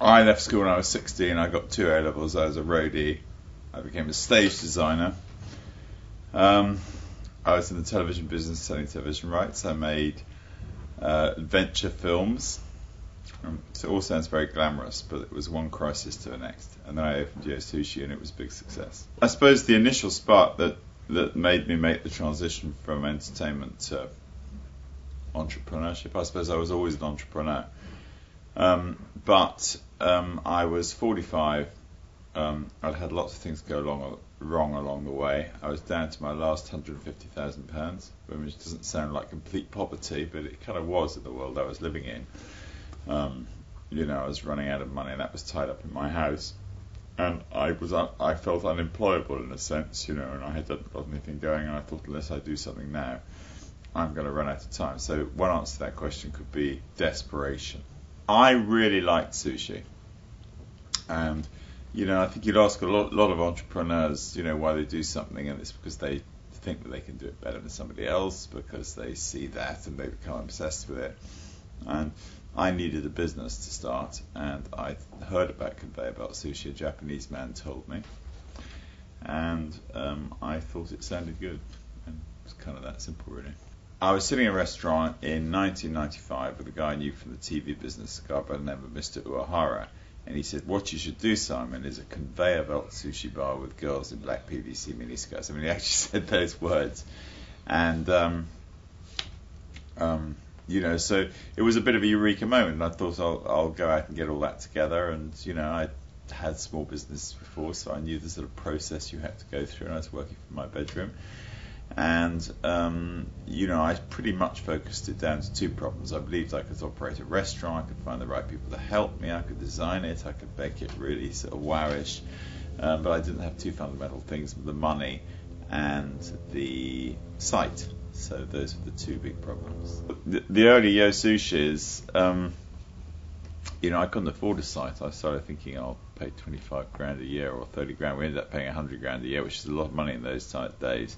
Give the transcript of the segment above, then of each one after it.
I left school when I was 16. I got 2 A-levels. I was a roadie. I became a stage designer. I was in the television business, selling television rights. I made adventure films. So it all sounds very glamorous, but it was one crisis to the next. And then I opened Yo Sushi, and it was a big success. I suppose the initial spark that made me make the transition from entertainment to entrepreneurship, I suppose I was always an entrepreneur. But I was 45. I'd had lots of things go wrong along the way. I was down to my last £150,000, which doesn't sound like complete poverty, but it kind of was in the world I was living in. I was running out of money, and that was tied up in my house. And I felt unemployable in a sense, and I hadn't got anything going, and I thought, unless I do something now, I'm going to run out of time. So one answer to that question could be desperation. I really liked sushi. And I think you'd ask a lot of entrepreneurs, why they do something, and it's because they think that they can do it better than somebody else, because they see that and they become obsessed with it. And I needed a business to start, and I heard about conveyor belt sushi. A Japanese man told me, and I thought it sounded good, and it was kind of that simple, really. I was sitting in a restaurant in 1995 with a guy I knew from the TV business, a guy by the name of Mr. Uehara. And he said, what you should do, Simon, is a conveyor belt sushi bar with girls in black PVC miniskirts. I mean, he actually said those words. And, so it was a bit of a eureka moment. And I thought I'll go out and get all that together. And, I had small business before, so I knew the sort of process you had to go through. And I was working from my bedroom. And, I pretty much focused it down to 2 problems. I believed I could operate a restaurant, I could find the right people to help me, I could design it, I could make it really sort of wowish, but I didn't have 2 fundamental things, the money and the site. So those are the 2 big problems. The early Yo Sushis, I couldn't afford a site. I started thinking I'll pay 25 grand a year or 30 grand. We ended up paying 100 grand a year, which is a lot of money in those tight days.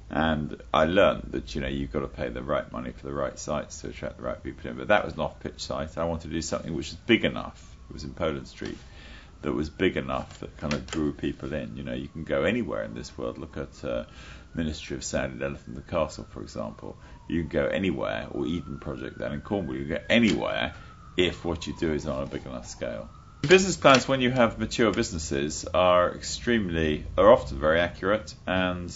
And I learned that, you've got to pay the right money for the right sites to attract the right people in. But that was an off-pitch site. I wanted to do something which was big enough. It was in Poland Street. That was big enough that kind of drew people in. You can go anywhere in this world. Look at Ministry of Sound and Elephant and Castle, for example. You can go anywhere, or Eden Project down in Cornwall. You can go anywhere if what you do is on a big enough scale. Business plans, when you have mature businesses, are often very accurate, and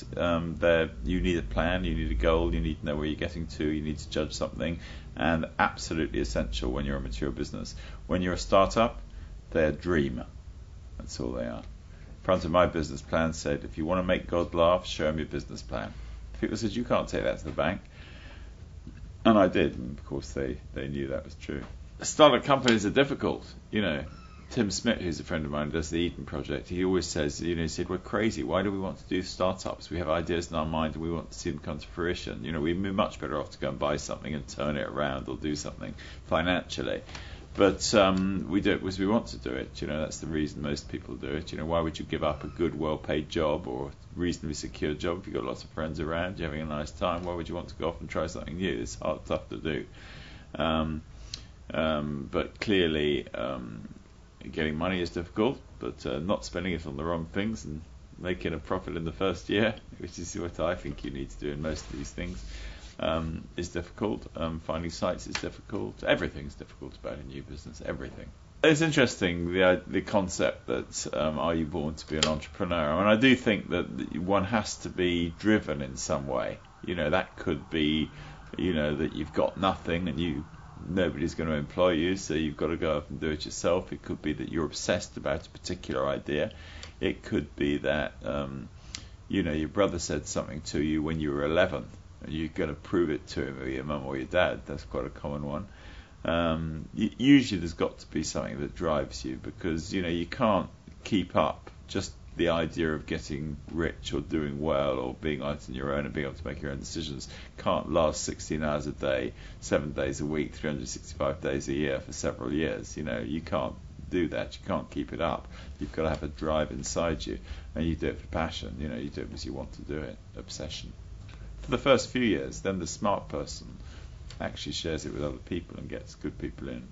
you need a plan, you need a goal, you need to know where you're getting to, you need to judge something, and absolutely essential when you're a mature business. When you're a startup, they're a dream. That's all they are. Front of my business plan said, if you want to make God laugh, show him your business plan. People said, you can't take that to the bank. And I did, and of course they knew that was true. Startup companies are difficult, Tim Smith, who's a friend of mine, does the Eden Project. He always says, he said, we're crazy. Why do we want to do startups? We have ideas in our mind and we want to see them come to fruition. We'd be much better off to go and buy something and turn it around or do something financially. But we do it because we want to do it. That's the reason most people do it. Why would you give up a good, well-paid job or a reasonably secure job if you've got lots of friends around, you're having a nice time? Why would you want to go off and try something new? It's tough to do. But clearly, getting money is difficult, but not spending it on the wrong things and making a profit in the first year, which is what I think you need to do in most of these things, is difficult. Finding sites is difficult. Everything's difficult about a new business. Everything. It's interesting, the concept that are you born to be an entrepreneur? I do think that one has to be driven in some way. That could be, that you've got nothing and nobody's going to employ you, so you've got to go up and do it yourself. It could be that you're obsessed about a particular idea. It could be that your brother said something to you when you were 11 and you're going to prove it to him, or your mum or your dad. That's quite a common one. Usually there's got to be something that drives you, because you can't keep up just the idea of getting rich or doing well or being out on your own and being able to make your own decisions can't last 16 hours a day, 7 days a week, 365 days a year for several years. You can't do that. You can't keep it up. You've got to have a drive inside you, and you do it for passion. You do it because you want to do it. Obsession. For the first few years, then the smart person actually shares it with other people and gets good people in.